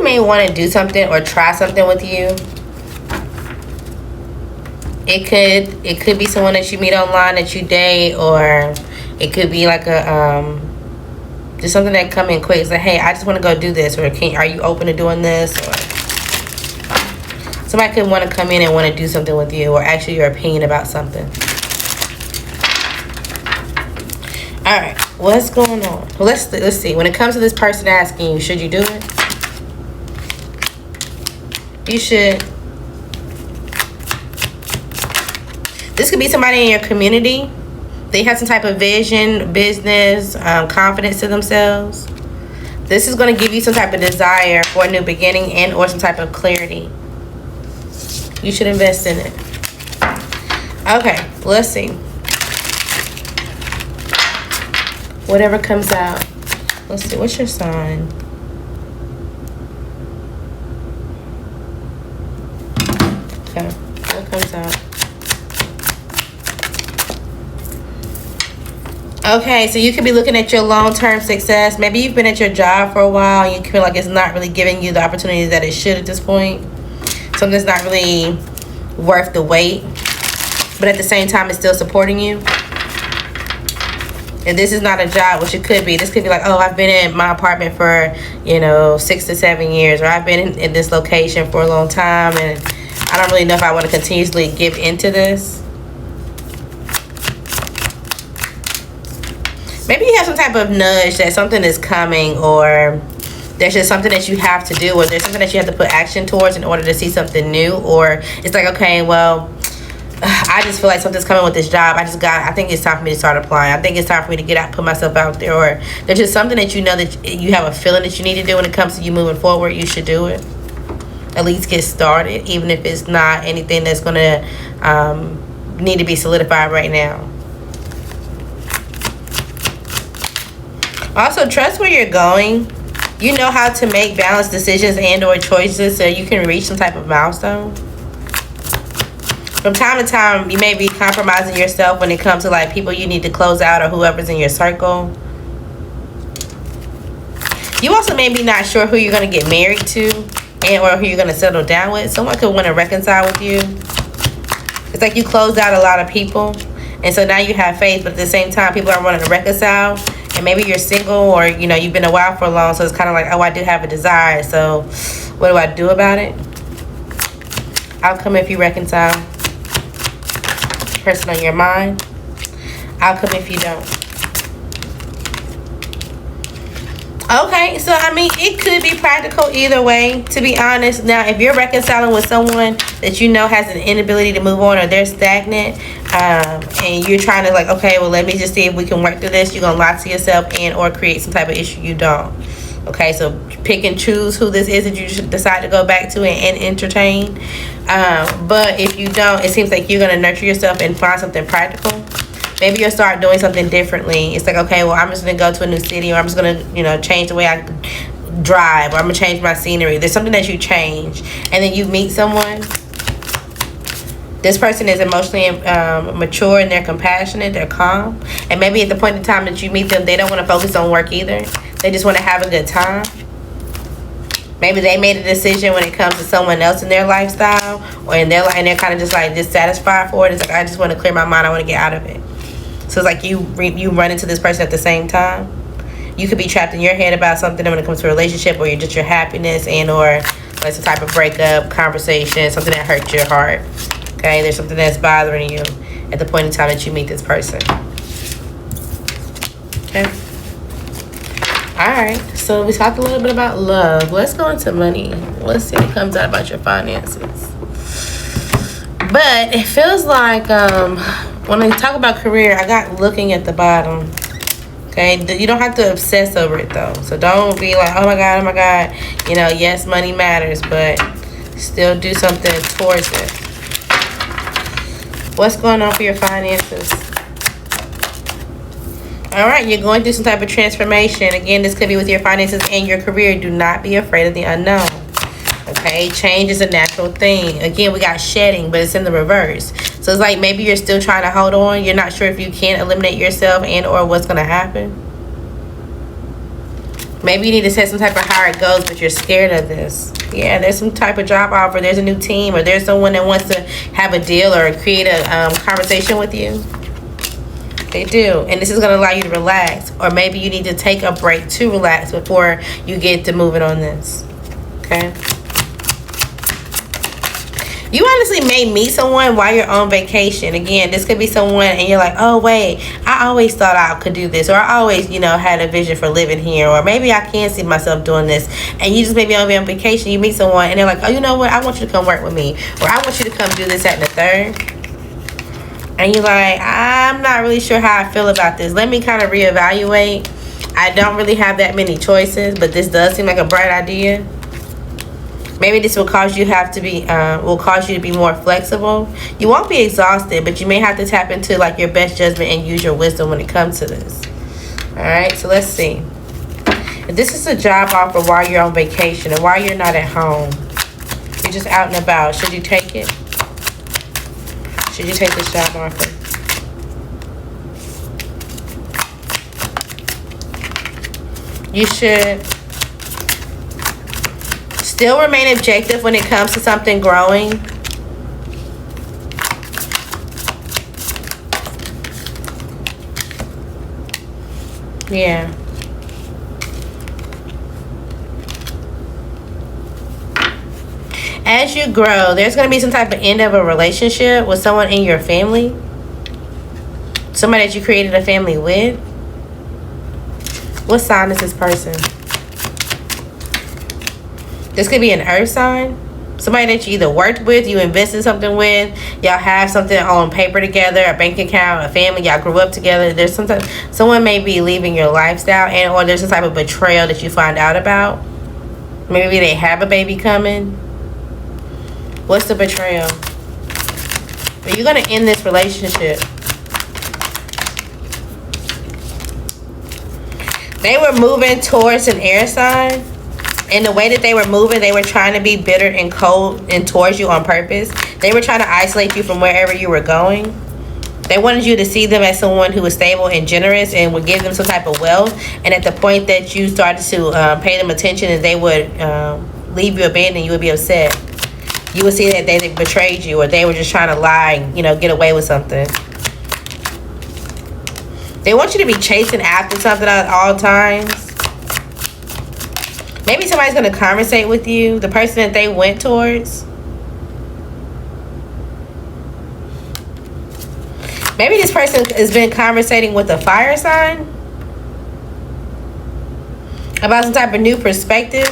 may want to do something or try something with you. It could be someone that you meet online that you date, or it could be like a just something that come in quick. It's like, hey, I just want to go do this, or are you open to doing this? Or somebody could want to come in and want to do something with you, or ask you your opinion about something. All right, what's going on? Well, let's see. When it comes to this person asking you, should you do it? You should. This could be somebody in your community. They have some type of vision, business, confidence to themselves. This is going to give you some type of desire for a new beginning and or some type of clarity. You should invest in it. Okay, let's see. Whatever comes out. Let's see, what's your sign? Okay, what comes out? Okay, so you could be looking at your long-term success. Maybe you've been at your job for a while and you feel like it's not really giving you the opportunity that it should at this point. Something's not really worth the wait, but at the same time, it's still supporting you. And this is not a job, which it could be. This could be like, oh, I've been in my apartment for, 6 to 7 years, or I've been in this location for a long time, and I don't really know if I want to continuously give into this. Maybe you have some type of nudge that something is coming, or there's just something that you have to do, or there's something that you have to put action towards in order to see something new. Or it's like, okay, well, I just feel like something's coming with this job. I think it's time for me to start applying. I think it's time for me to get out, put myself out there. Or there's just something that you know that you have a feeling that you need to do when it comes to you moving forward. You should do it. At least get started, even if it's not anything that's going to need to be solidified right now. Also, trust where you're going. You know how to make balanced decisions and or choices so you can reach some type of milestone. From time to time, you may be compromising yourself when it comes to like people you need to close out or whoever's in your circle. You also may be not sure who you're going to get married to and or who you're going to settle down with. Someone could want to reconcile with you. It's like you closed out a lot of people, and so now you have faith, but at the same time, people are wanting to reconcile. And maybe you're single, or you've been a while for long, so it's kind of like, oh, I do have a desire, so what do I do about it? Outcome if you reconcile. Person on your mind. Outcome if you don't. Okay, so I mean, it could be practical either way, to be honest. Now, if you're reconciling with someone that you know has an inability to move on, or they're stagnant, and you're trying to like, okay, well, let me just see if we can work through this, you're gonna lie to yourself and or create some type of issue you don't. Okay, so pick and choose who this is that you should decide to go back to and entertain. But if you don't, it seems like you're gonna nurture yourself and find something practical. Maybe you'll start doing something differently. It's like, okay, well, I'm just going to go to a new city, or I'm just going to, change the way I drive, or I'm going to change my scenery. There's something that you change. And then you meet someone. This person is emotionally mature, and they're compassionate, they're calm. And maybe at the point in time that you meet them, they don't want to focus on work either. They just want to have a good time. Maybe they made a decision when it comes to someone else in their lifestyle, or in their life, and they're kind of just like dissatisfied for it. It's like, I just want to clear my mind. I want to get out of it. So it's like you run into this person at the same time. You could be trapped in your head about something when it comes to a relationship, or just your happiness, and or like some type of breakup, conversation, something that hurts your heart. Okay, there's something that's bothering you at the point in time that you meet this person. Okay. Alright, so we talked a little bit about love. Let's go into money. Let's see what comes out about your finances. But it feels like when I talk about career, I got looking at the bottom. Okay, you don't have to obsess over it though. So don't be like, oh my god. Yes, money matters, but still do something towards it. What's going on for your finances? Alright, you're going through some type of transformation. Again, this could be with your finances and your career. Do not be afraid of the unknown. Okay, change is a natural thing. Again, we got shedding, but it's in the reverse. So it's like maybe you're still trying to hold on. You're not sure if you can eliminate yourself and or what's going to happen. Maybe you need to set some type of higher goals, but you're scared of this. Yeah, there's some type of job offer. There's a new team, or there's someone that wants to have a deal or create a conversation with you. They do. And this is going to allow you to relax. Or maybe you need to take a break to relax before you get to moving on this. Okay? You honestly may meet someone while you're on vacation. Again, this could be someone and you're like, oh, wait, I always thought I could do this. Or I always, had a vision for living here. Or maybe I can see myself doing this. And you just maybe on vacation, you meet someone and they're like, oh, you know what? I want you to come work with me. Or I want you to come do this, that, and the third. And you're like, I'm not really sure how I feel about this. Let me kind of reevaluate. I don't really have that many choices, but this does seem like a bright idea. Maybe this will cause you to be more flexible. You won't be exhausted, but you may have to tap into like your best judgment and use your wisdom when it comes to this. All right, so let's see. If this is a job offer while you're on vacation or while you're not at home, you're just out and about, should you take it? Should you take this job offer? You should still remain objective when it comes to something growing. Yeah. As you grow, there's going to be some type of end of a relationship with someone in your family. Somebody that you created a family with. What sign is this person? This could be an earth sign. Somebody that you either worked with, you invested something with, y'all have something on paper together, a bank account, a family, y'all grew up together. There's someone may be leaving your lifestyle, and or there's some type of betrayal that you find out about. Maybe they have a baby coming. What's the betrayal? Are you going to end this relationship? They were moving towards an air sign. And the way that they were moving, they were trying to be bitter and cold and towards you on purpose. They were trying to isolate you from wherever you were going. They wanted you to see them as someone who was stable and generous and would give them some type of wealth. And at the point that you started to pay them attention and they would leave you abandoned, you would be upset. You would see that they betrayed you, or they were just trying to lie and, get away with something. They want you to be chasing after something at all times. Maybe somebody's going to conversate with you, the person that they went towards. Maybe this person has been conversating with a fire sign about some type of new perspective.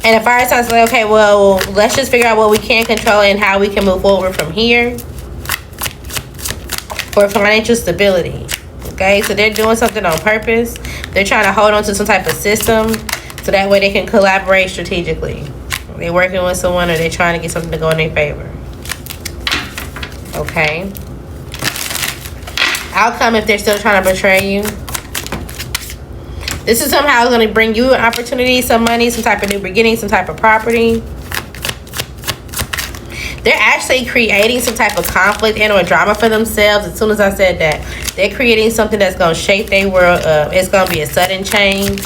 And the fire sign's like, okay, well, let's just figure out what we can control and how we can move forward from here for financial stability. Okay, so they're doing something on purpose. They're trying to hold on to some type of system so that way they can collaborate strategically. They're working with someone, or they're trying to get something to go in their favor. Okay. Outcome if they're still trying to betray you. This is somehow going to bring you an opportunity, some money, some type of new beginning, some type of property. They're actually creating some type of conflict and or drama for themselves. As soon as I said that, they're creating something that's going to shape their world up. It's going to be a sudden change.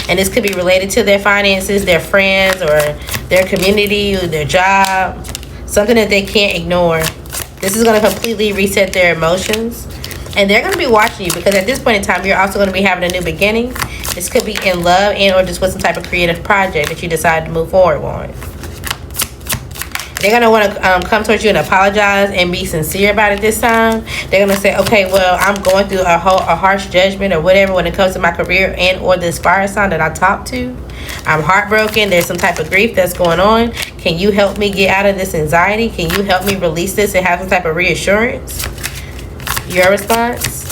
And this could be related to their finances, their friends, or their community, or their job. Something that they can't ignore. This is going to completely reset their emotions. And they're going to be watching you, because at this point in time, you're also going to be having a new beginning. This could be in love and or just with some type of creative project that you decide to move forward on. They're going to want to come towards you and apologize and be sincere about it this time. They're going to say, okay, well, I'm going through a harsh judgment or whatever when it comes to my career and or this fire sign that I talked to. I'm heartbroken. There's some type of grief that's going on. Can you help me get out of this anxiety? Can you help me release this and have some type of reassurance? Your response?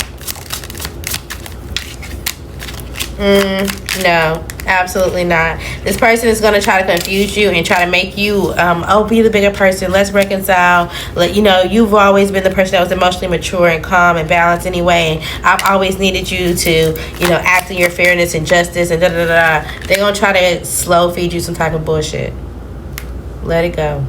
No, absolutely not. This person is going to try to confuse you and try to make you be the bigger person. Let's reconcile. You've always been the person that was emotionally mature and calm and balanced anyway. I've always needed you to act in your fairness and justice and They're going to try to slow feed you some type of bullshit. Let it go.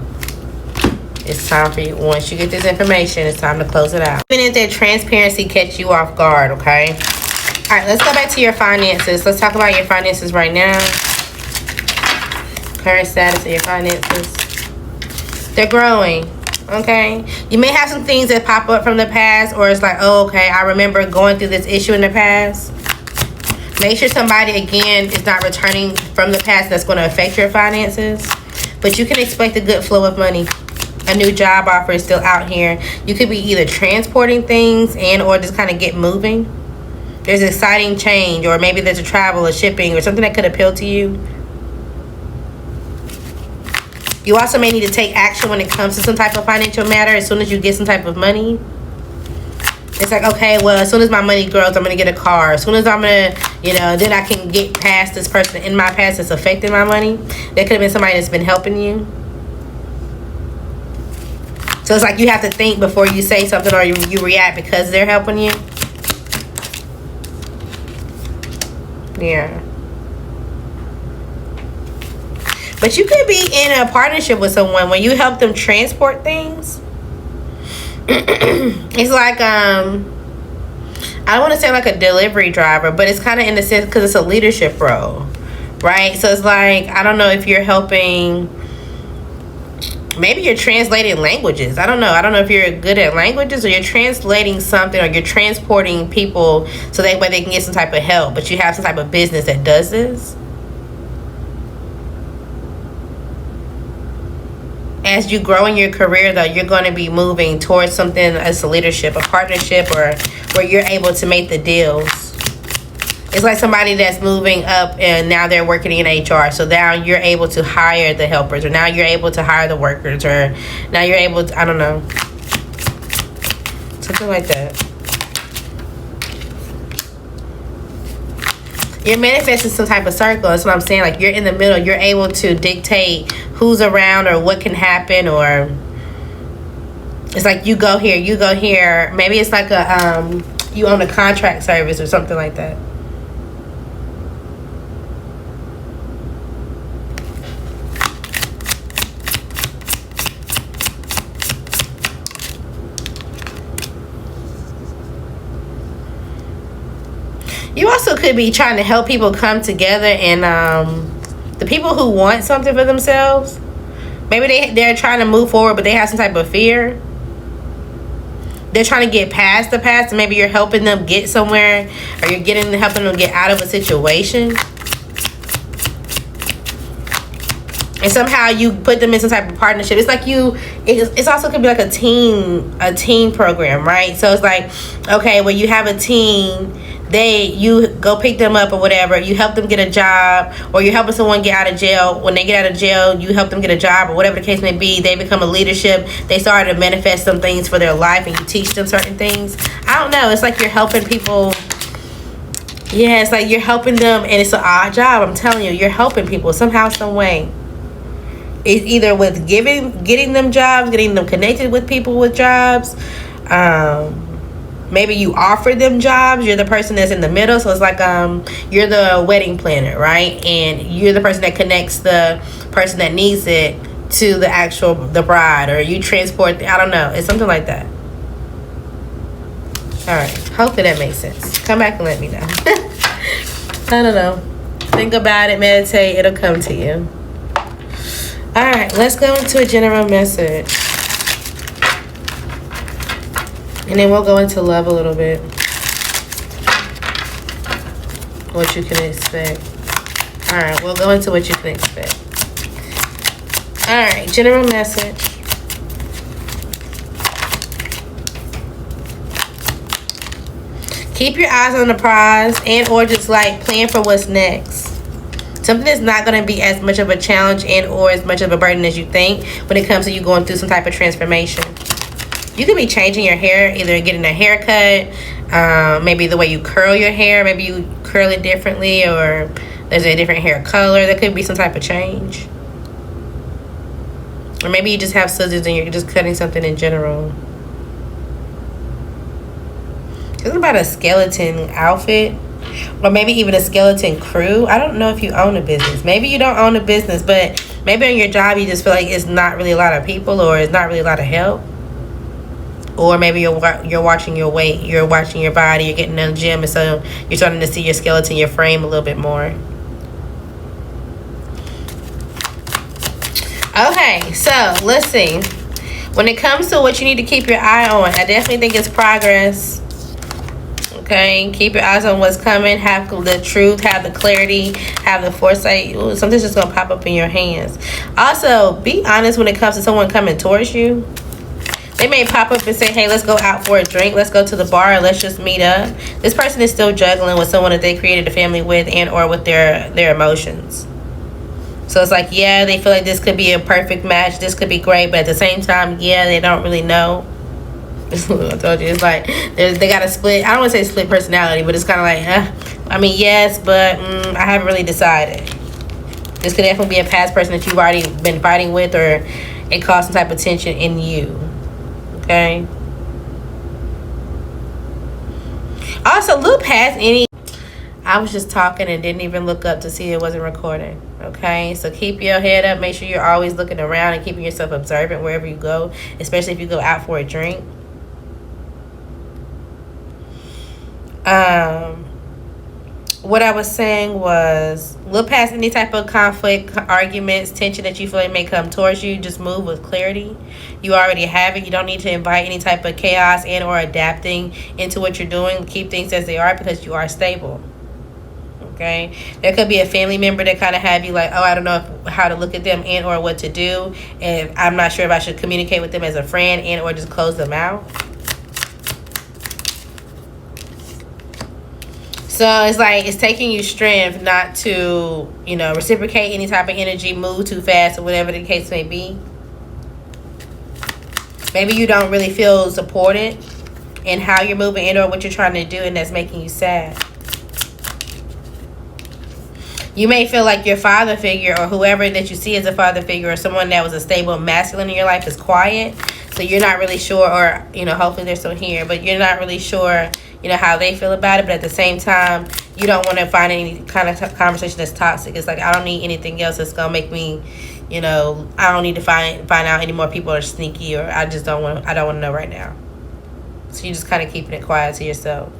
It's time for you. Once you get this information, it's time to close it out. Even if their transparency catch you off guard, okay? All right, let's go back to your finances. Let's talk about your finances right now. Current status of your finances. They're growing, okay? You may have some things that pop up from the past, or it's like, oh, okay, I remember going through this issue in the past. Make sure somebody, again, is not returning from the past that's going to affect your finances. But you can expect a good flow of money. A new job offer is still out here. You could be either transporting things and or just kind of get moving. There's exciting change, or maybe there's a travel or shipping or something that could appeal to you. You also may need to take action when it comes to some type of financial matter as soon as you get some type of money. It's like, okay, well, as soon as my money grows, I'm going to get a car. As soon as I'm going to, then I can get past this person in my past that's affecting my money. That could have been somebody that's been helping you. So it's like you have to think before you say something, or you react because they're helping you. Yeah. But you could be in a partnership with someone when you help them transport things. It's like, I don't want to say like a delivery driver, but it's kind of in the sense because it's a leadership role, right? So it's like, I don't know if you're helping. Maybe you're translating languages. I don't know. I don't know if you're good at languages, or you're translating something, or you're transporting people so that way they can get some type of help. But you have some type of business that does this. As you grow in your career, though, you're going to be moving towards something as a leadership, a partnership, or where you're able to make the deals. It's like somebody that's moving up and now they're working in HR. So now you're able to hire the helpers, or now you're able to hire the workers, or now you're able to, I don't know. Something like that. You're manifesting some type of circle. That's what I'm saying. Like you're in the middle. You're able to dictate who's around or what can happen, or it's like you go here, you go here. Maybe it's like a you own a contract service or something like that. You also could be trying to help people come together, and the people who want something for themselves, maybe they're trying to move forward, but they have some type of fear. They're trying to get past the past, and maybe you're helping them get somewhere, or you're helping them get out of a situation. And somehow you put them in some type of partnership. It's like it's also could be like a team program, right? So it's like, okay, well, you have a team. You go pick them up or whatever. You help them get a job, or you're helping someone get out of jail. When they get out of jail, you help them get a job, or whatever the case may be. They become a leadership. They start to manifest some things for their life, and you teach them certain things. I don't know. It's like you're helping people. Yeah, it's like you're helping them, and it's an odd job. I'm telling you, you're helping people somehow, some way. It's either with getting them jobs, getting them connected with people with jobs. Maybe you offer them jobs. You're the person that's in the middle. So it's like you're the wedding planner, right? And you're the person that connects the person that needs it to the bride, or you transport. I don't know. It's something like that. All right. Hopefully that makes sense. Come back and let me know. I don't know. Think about it. Meditate. It'll come to you. All right. Let's go into a general message. And then we'll go into love a little bit. What you can expect. Alright, we'll go into what you can expect. Alright, general message. Keep your eyes on the prize, and or just like plan for what's next. Something that's not going to be as much of a challenge and or as much of a burden as you think when it comes to you going through some type of transformation. You could be changing your hair, either getting a haircut, maybe the way you curl your hair, maybe you curl it differently, or there's a different hair color. There could be some type of change. Or maybe you just have scissors and you're just cutting something in general. It's about a skeleton outfit, or maybe even a skeleton crew. I don't know if you own a business. Maybe you don't own a business, but Maybe on your job you just feel like it's not really a lot of people, or it's not really a lot of help. Or maybe you're watching your weight, you're watching your body, you're getting in the gym, and so you're starting to see your skeleton, your frame a little bit more. Okay, so let's see. When it comes to what you need to keep your eye on, I definitely think it's progress. Okay, keep your eyes on what's coming. Have the truth, have the clarity, have the foresight. Ooh, something's just gonna pop up in your hands. Also, be honest when it comes to someone coming towards you. They may pop up and say, hey, let's go out for a drink, let's go to the bar, and let's just meet up. This person is still juggling with someone that they created a family with, and or with their emotions. So it's like, yeah, they feel like this could be a perfect match, this could be great, but at the same time, yeah, they don't really know. I told you, it's like they got a split. I don't want to say split personality, but it's kind of like, I mean, yes, but I haven't really decided. This could definitely be a past person that you've already been fighting with, or it caused some type of tension in you. Okay. Also, look past any. I was just talking and didn't even look up to see it wasn't recording. Okay, so keep your head up. Make sure you're always looking around and keeping yourself observant wherever you go, especially if you go out for a drink. What I was saying was, look past any type of conflict, arguments, tension that you feel like may come towards you. Just move with clarity. You already have it. You don't need to invite any type of chaos and or adapting into what you're doing. Keep things as they are because you are stable. Okay, there could be a family member that kind of have you like, oh, I don't know how to look at them and or what to do, and I'm not sure if I should communicate with them as a friend and or just close them out. So it's like it's taking you strength not to, reciprocate any type of energy, move too fast, or whatever the case may be. Maybe you don't really feel supported in how you're moving and or what you're trying to do, and that's making you sad. You may feel like your father figure or whoever that you see as a father figure or someone that was a stable masculine in your life is quiet. So you're not really sure, or, hopefully they're still here, but you're not really sure, how they feel about it. But at the same time, you don't want to find any kind of conversation that's toxic. It's like, I don't need anything else that's going to make me, I don't need to find out any more people are sneaky, or I don't want to know right now. So you're just kind of keeping it quiet to yourself.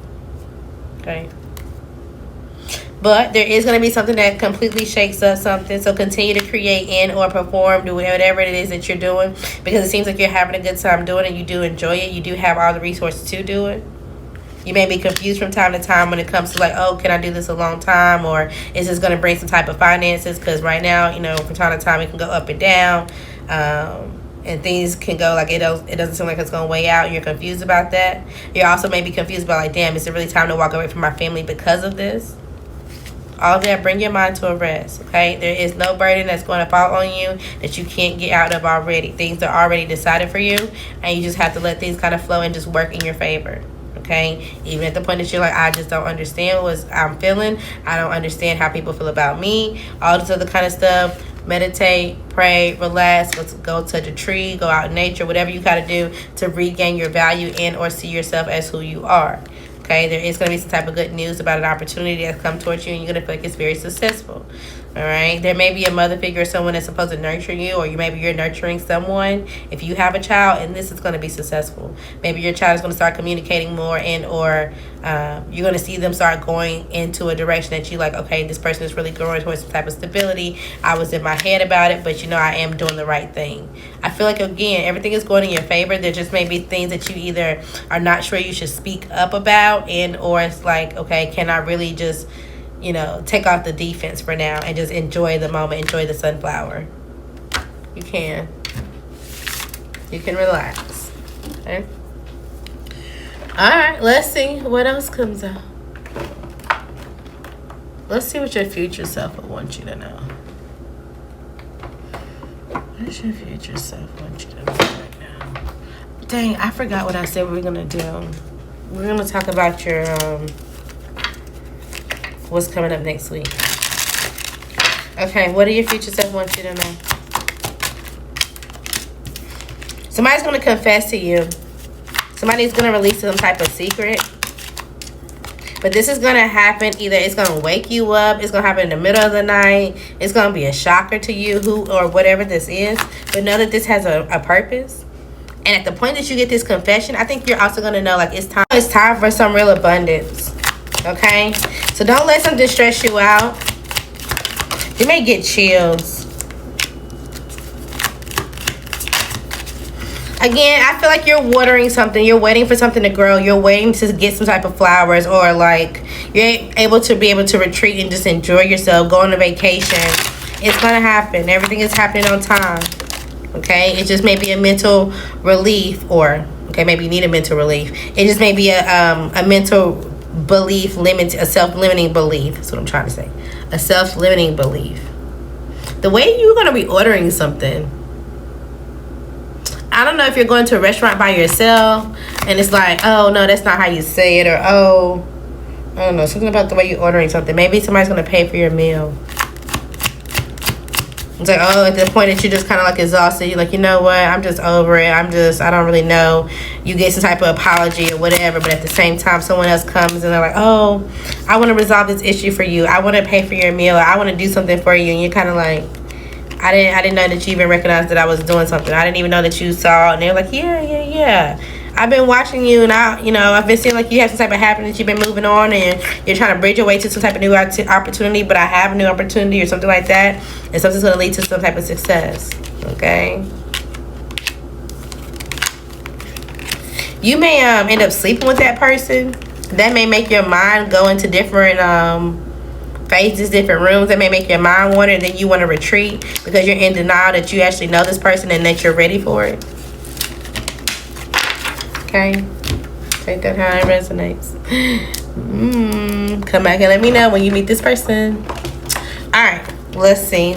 Okay. But there is going to be something that completely shakes up something. So continue to create and or perform, do whatever it is that you're doing. Because it seems like you're having a good time doing it. You do enjoy it. You do have all the resources to do it. You may be confused from time to time when it comes to like, oh, can I do this a long time? Or is this going to bring some type of finances? Because right now, from time to time, it can go up and down. And things can go like it doesn't seem like it's going to weigh out. And you're confused about that. You also may be confused about like, damn, is it really time to walk away from my family because of this? All that, bring your mind to a rest, okay? There is no burden that's going to fall on you that you can't get out of already. Things are already decided for you, and you just have to let things kind of flow and just work in your favor, okay? Even at the point that you're like, I just don't understand what I'm feeling. I don't understand how people feel about me. All this other kind of stuff. Meditate, pray, relax, let's go touch a tree, go out in nature, whatever you got to do to regain your value and or see yourself as who you are. Okay, there is going to be some type of good news about an opportunity that's come towards you, and you're going to feel like it's very successful. All right, there may be a mother figure or someone that's supposed to nurture you, or maybe you're nurturing someone. If you have a child, and this is going to be successful. Maybe your child is going to start communicating more, and or you're going to see them start going into a direction that you like, okay, this person is really growing towards some type of stability. I was in my head about it, but I am doing the right thing. I feel like, again, everything is going in your favor. There just may be things that you either are not sure you should speak up about, and or it's like, okay, can I really just take off the defense for now and just enjoy the moment, enjoy the sunflower. You can relax. Okay. All right, let's see what else comes out. Let's see what your future self will want you to know. What your future self want you to know right now? Dang, I forgot what I said we were gonna do. We're gonna talk about your what's coming up next week. Okay, what do your future self want you to know? Somebody's going to confess to you. Somebody's going to release some type of secret. But this is going to happen. Either it's going to wake you up. It's going to happen in the middle of the night. It's going to be a shocker to you, who or whatever this is. But know that this has a purpose. And at the point that you get this confession, I think you're also going to know, like, it's time for some real abundance. Okay? So don't let something stress you out. You may get chills. Again, I feel like you're watering something. You're waiting for something to grow. You're waiting to get some type of flowers, or like you're able to retreat and just enjoy yourself, go on a vacation. It's going to happen. Everything is happening on time. Okay? It just may be a mental relief, or, okay, maybe you need a mental relief. It just may be a mental belief, a self-limiting belief. That's what I'm trying to say. A self-limiting belief. The way you're going to be ordering something, I don't know if you're going to a restaurant by yourself and it's like, oh, no, that's not how you say it. Or, oh, I don't know, something about the way you're ordering something. Maybe somebody's going to pay for your meal. It's like, oh, at the point that you're just kind of like exhausted. You're like, you know what? I'm just over it. I don't really know. You get some type of apology or whatever. But at the same time, someone else comes and they're like, oh, I want to resolve this issue for you. I want to pay for your meal. Or I want to do something for you. And you're kind of like, I didn't know that you even recognized that I was doing something. I didn't even know that you saw. And they're like, yeah. I've been watching you, and I've been seeing like you have some type of happenings. You've been moving on, and you're trying to bridge your way to some type of new opportunity. But I have a new opportunity or something like that, and something's going to lead to some type of success. Okay. You may end up sleeping with that person. That may make your mind go into different phases, different rooms. That may make your mind wander, and then you want to retreat because you're in denial that you actually know this person and that you're ready for it. Okay, take that how it resonates. Come back and let me know when you meet this person. All right, let's see.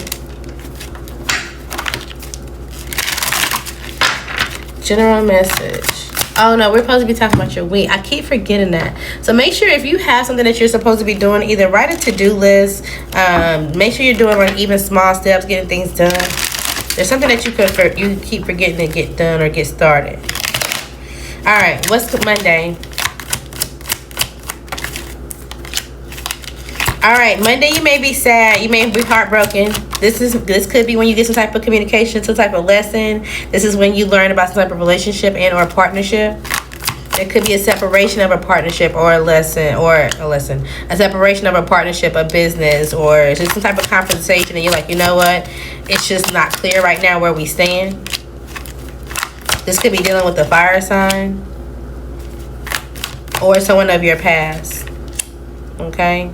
General message. Oh no, we're supposed to be talking about your week. I keep forgetting that. So make sure if you have something that you're supposed to be doing, either write a to-do list. Make sure you're doing like even small steps, getting things done. There's something that you keep forgetting to get done or get started. All right, what's Monday? All right, Monday you may be sad. You may be heartbroken. This could be when you get some type of communication, some type of lesson. This is when you learn about some type of relationship and or partnership. It could be a separation of a partnership or a separation of a partnership, a business, or just some type of conversation. And you're like, you know what? It's just not clear right now where we stand. This could be dealing with a fire sign or someone of your past. Okay?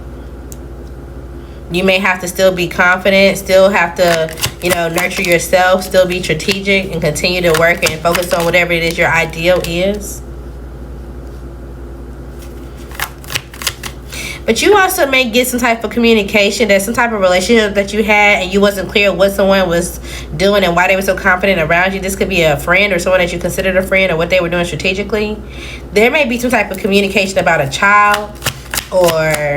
You may have to still be confident, still have to, nurture yourself, still be strategic and continue to work and focus on whatever it is your ideal is. But you also may get some type of communication, that some type of relationship that you had and you wasn't clear what someone was doing and why they were so confident around you. This could be a friend or someone that you considered a friend, or what they were doing strategically. There may be some type of communication about a child, or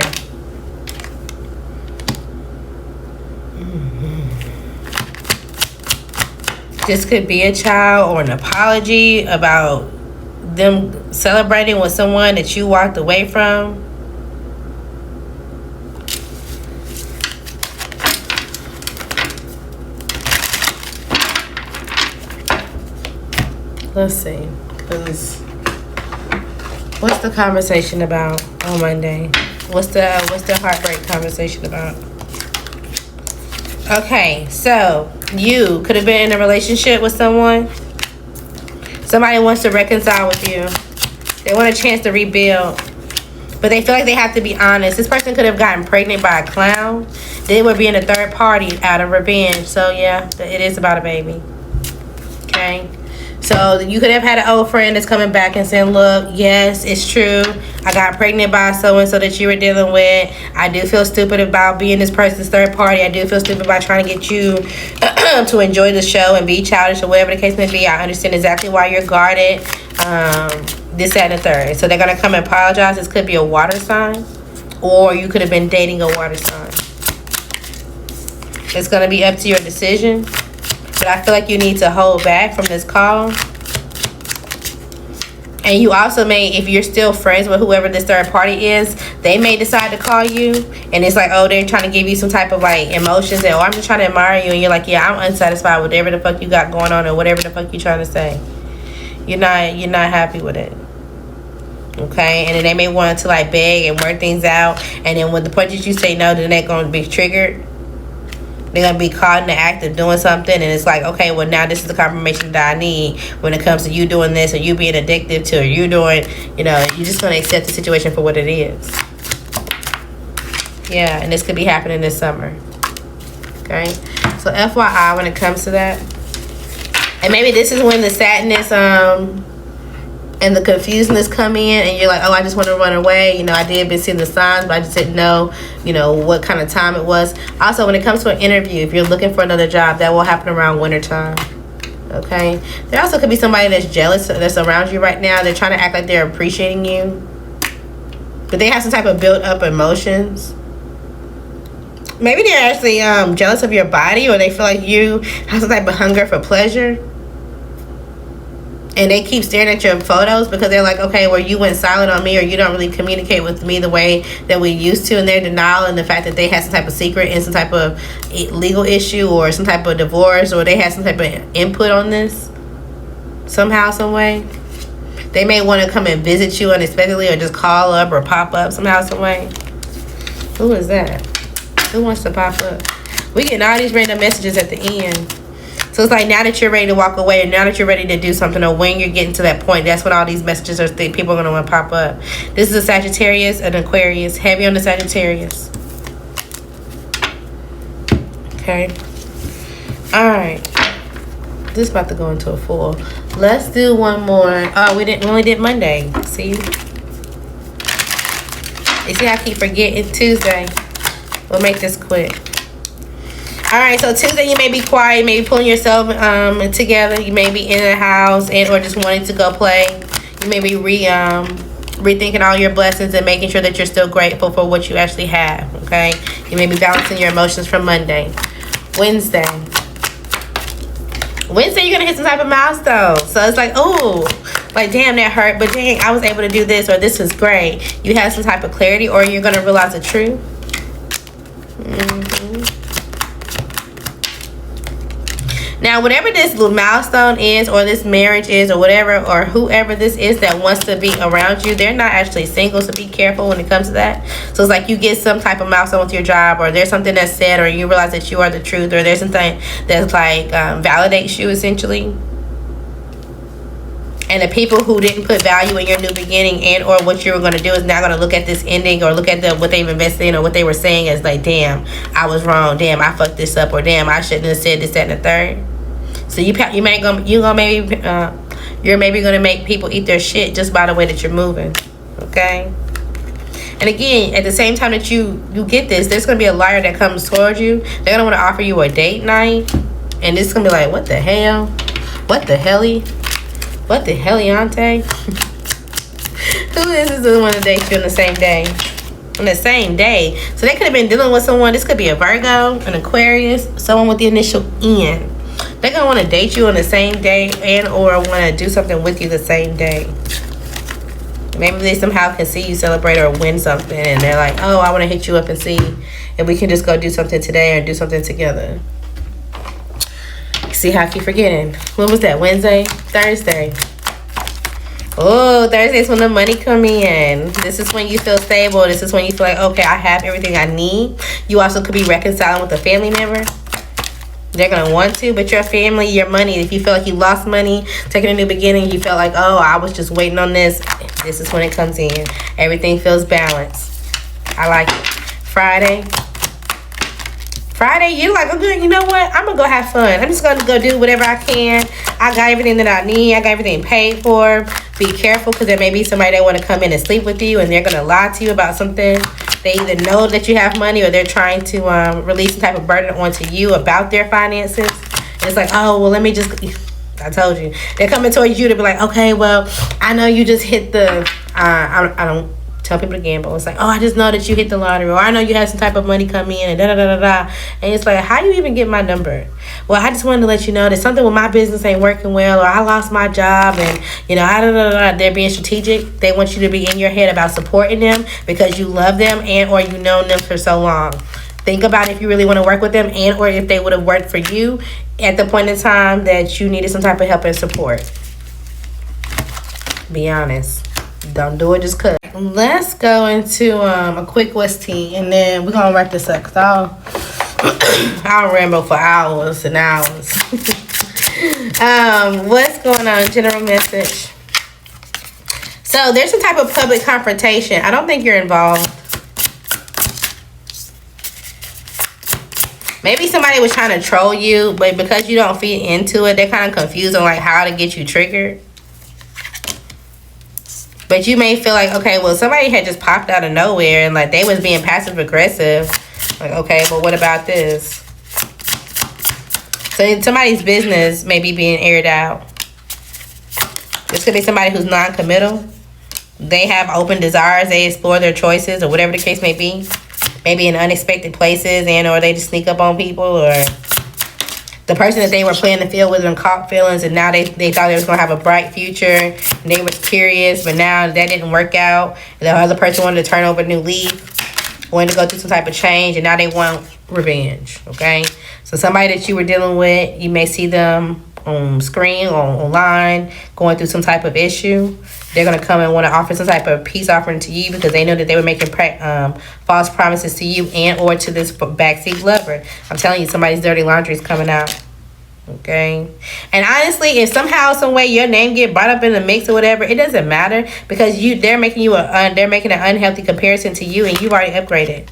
this could be a child, or an apology about them celebrating with someone that you walked away from. Let's see, because what's the conversation about on Monday? What's the heartbreak conversation about? Okay, so you could have been in a relationship with someone. Somebody wants to reconcile with you. They want a chance to rebuild, but they feel like they have to be honest. This person could have gotten pregnant by a clown. They were being a third party out of revenge. So yeah, it is about a baby. Okay. So you could have had an old friend that's coming back and saying, look, yes, it's true. I got pregnant by so-and-so that you were dealing with. I do feel stupid about being this person's third party. I do feel stupid about trying to get you to enjoy the show and be childish or whatever the case may be. I understand exactly why you're guarded. This, that, and the third. So they're going to come and apologize. This could be a water sign, or you could have been dating a water sign. It's going to be up to your decision. But I feel like you need to hold back from this call. And you also may, if you're still friends with whoever this third party is, they may decide to call you, and it's like, oh, they're trying to give you some type of like emotions, and oh, I'm just trying to admire you, and you're like, yeah, I'm unsatisfied with whatever the fuck you got going on, or whatever the fuck you're trying to say. You're not happy with it. Okay, and then they may want to like beg and work things out, and then when the point that you say no, then they're going to be triggered. They're going to be caught in the act of doing something, and it's like, okay, well, now this is the confirmation that I need when it comes to you doing this, or you being addictive to, or you doing, you know, you're just going to accept the situation for what it is. Yeah, and this could be happening this summer. Okay, so FYI when it comes to that. And maybe this is when the sadness and the confusedness come in, and you're like, oh, I just want to run away. You know, I did been seeing the signs, but I just didn't know, you know, what kind of time it was. Also, when it comes to an interview, if you're looking for another job, that will happen around wintertime. Okay? There also could be somebody that's jealous that's around you right now. They're trying to act like they're appreciating you, but they have some type of built up emotions. Maybe they're actually jealous of your body, or they feel like you have some type of hunger for pleasure. And they keep staring at your photos because they're like, okay, well, you went silent on me, or you don't really communicate with me the way that we used to. And they're denial in the fact that they had some type of secret and some type of legal issue, or some type of divorce, or they had some type of input on this somehow, some way. They may want to come and visit you unexpectedly, or just call up or pop up somehow, some way. Who is that? Who wants to pop up? We getting all these random messages at the end. So it's like, now that you're ready to walk away, or now that you're ready to do something, or when you're getting to that point, that's when all these messages are, people are going to want to pop up. This is a Sagittarius, an Aquarius, heavy on the Sagittarius. Okay. All right. This is about to go into a full. Let's do one more. Oh, we only did Monday. See? You see, I keep forgetting Tuesday. We'll make this quick. All right, so Tuesday you may be quiet, maybe pulling yourself together. You may be in the house and or just wanting to go play. You may be rethinking all your blessings and making sure that you're still grateful for what you actually have. Okay, you may be balancing your emotions from Monday. Wednesday, you're gonna hit some type of milestone. So it's like, oh, like, damn, that hurt, but dang, I was able to do this, or this was great. You have some type of clarity, or you're gonna realize the truth. Now, whatever this little milestone is, or this marriage is, or whatever, or whoever this is that wants to be around you, they're not actually single, so be careful when it comes to that. So it's like you get some type of milestone with your job, or there's something that's said, or you realize that you are the truth, or there's something that's like validates you, essentially. And the people who didn't put value in your new beginning and or what you were going to do is now going to look at this ending, or look at what they've invested in, or what they were saying as like, damn, I was wrong. Damn, I fucked this up. Or damn, I shouldn't have said this, that, and the third. So you're maybe going to make people eat their shit just by the way that you're moving. Okay? And again, at the same time that you get this, there's going to be a liar that comes towards you. They're going to want to offer you a date night. And it's going to be like, what the hell? What the helly? What the heliante? Who is the one to date you on the same day? On the same day. So they could have been dealing with someone. This could be a Virgo, an Aquarius, someone with the initial N. They're going to want to date you on the same day and or want to do something with you the same day. Maybe they somehow can see you celebrate or win something, and they're like, oh, I want to hit you up and see if we can just go do something today or do something together. See how I keep forgetting. When was that? Wednesday? Thursday. Oh, Thursday is when the money come in. This is when you feel stable. This is when you feel like, okay, I have everything I need. You also could be reconciling with a family member. They're going to want to, but your family, your money, if you feel like you lost money, taking a new beginning, you felt like, oh, I was just waiting on this. This is when it comes in. Everything feels balanced. I like it. Friday, you're like, okay, you know what? I'm going to go have fun. I'm just going to go do whatever I can. I got everything that I need. I got everything paid for. Be careful, because there may be somebody that want to come in and sleep with you, and they're going to lie to you about something. They either know that you have money, or they're trying to release some type of burden onto you about their finances. And it's like, oh, well, let me just... I told you. They're coming towards you to be like, okay, well, I know you just hit the... tell people to gamble. It's like, oh, I just know that you hit the lottery, or I know you have some type of money come in, and da da da da da. And it's like, how you even get my number? Well, I just wanted to let you know that something with my business ain't working well, or I lost my job, and da da da da. They're being strategic. They want you to be in your head about supporting them because you love them and or you've known them for so long. Think about if you really want to work with them and or if they would have worked for you at the point in time that you needed some type of help and support. Be honest. Don't do it just cause. Let's go into a quick what's tea, and then we're gonna wrap this up because I'll ramble for hours and hours. What's going on? General message. So there's some type of public confrontation. I don't think you're involved. Maybe somebody was trying to troll you, but because you don't feed into it, they're kind of confused on like how to get you triggered. But you may feel like, okay, well, somebody had just popped out of nowhere and like they was being passive aggressive. Like, okay, but what about this? So somebody's business may be being aired out. This could be somebody who's non-committal. They have open desires. They explore their choices or whatever the case may be. Maybe in unexpected places and or they just sneak up on people, or the person that they were playing the field with and caught feelings, and now they thought they was going to have a bright future and they were curious, but now that didn't work out. And the other person wanted to turn over a new leaf, wanted to go through some type of change, and now they want revenge. Okay, so somebody that you were dealing with, you may see them on screen or online going through some type of issue. They're going to come and want to offer some type of peace offering to you because they know that they were making false promises to you and or to this backseat lover. I'm telling you, somebody's dirty laundry is coming out. Okay? And honestly, if somehow, some way your name get brought up in the mix or whatever, it doesn't matter because they're making an unhealthy comparison to you and you've already upgraded.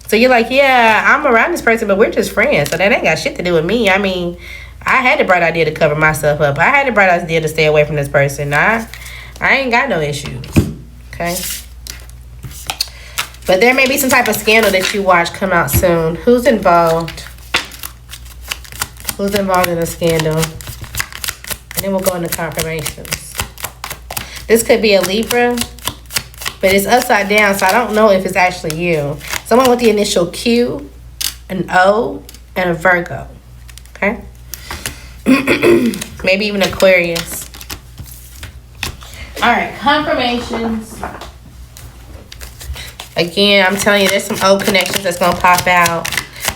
So you're like, yeah, I'm around this person, but we're just friends. So that ain't got shit to do with me. I mean, I had the bright idea to cover myself up. I had the bright idea to stay away from this person. I ain't got no issues. Okay? But there may be some type of scandal that you watch come out soon. Who's involved? Who's involved in a scandal? And then we'll go into confirmations. This could be a Libra, but it's upside down, so I don't know if it's actually you. Someone with the initial Q, an O, and a Virgo. Okay? Maybe even Aquarius. All right, confirmations. Again, I'm telling you, there's some old connections that's going to pop out.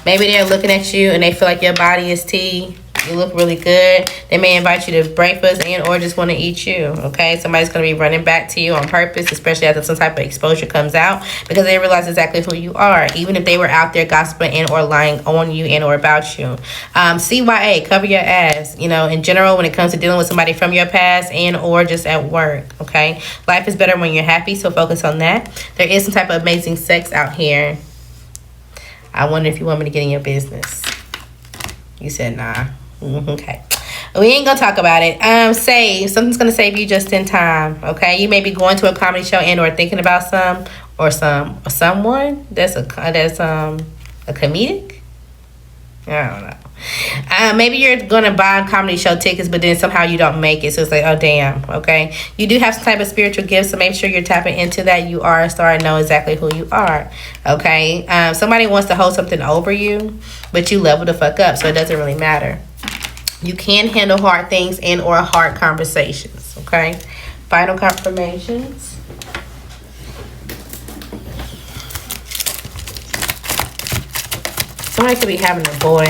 Maybe they're looking at you and they feel like your body is tea. You look really good. They may invite you to breakfast and or just want to eat you. Okay, somebody's going to be running back to you on purpose, especially after some type of exposure comes out, because they realize exactly who you are, even if they were out there gossiping and or lying on you and or about you. CYA, cover your ass. You know, in general, when it comes to dealing with somebody from your past and or just at work. Okay, life is better when you're happy, so focus on that. There is some type of amazing sex out here. I wonder if you want me to get in your business. You said nah. Okay, we ain't gonna talk about it. Save. Something's gonna save you just in time. Okay, you may be going to a comedy show and or thinking about someone that's a comedic. I don't know. Maybe you're gonna buy comedy show tickets, but then somehow you don't make it, so it's like, oh damn. Okay, you do have some type of spiritual gifts, so make sure you're tapping into that. You are a star and know exactly who you are. Okay, somebody wants to hold something over you, but you level the fuck up, so it doesn't really matter. You can handle hard things and or hard conversations. Okay, final confirmations. Somebody could be having a boy.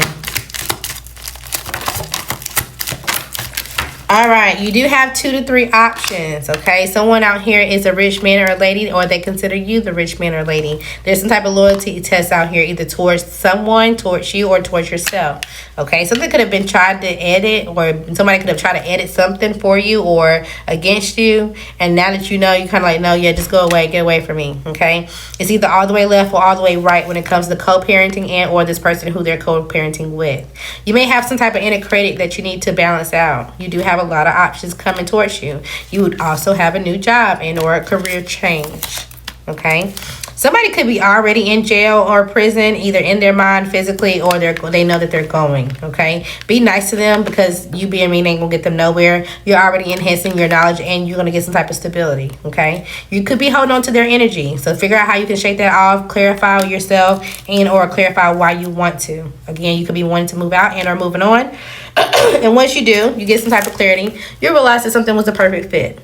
All right, you do have 2 to 3 options, okay? Someone out here is a rich man or a lady, or they consider you the rich man or lady. There's some type of loyalty test out here, either towards someone, towards you, or towards yourself, okay? Something could have been tried to edit, or somebody could have tried to edit something for you or against you, and now that you know, you kind of like, no, yeah, just go away, get away from me, okay? It's either all the way left or all the way right when it comes to co-parenting and or this person who they're co-parenting with. You may have some type of inner critic that you need to balance out. You do have a lot of options coming towards you. You would also have a new job and or a career change. Okay, Somebody could be already in jail or prison, either in their mind physically, or they know that they're going. Okay, be nice to them, because you being mean ain't gonna get them nowhere. You're already enhancing your knowledge, and you're gonna get some type of stability. Okay, you could be holding on to their energy, so figure out how you can shake that off, clarify yourself, and or clarify why you want to. Again, you could be wanting to move out and or moving on. And once you do, you get some type of clarity, you'll realize that something was a perfect fit.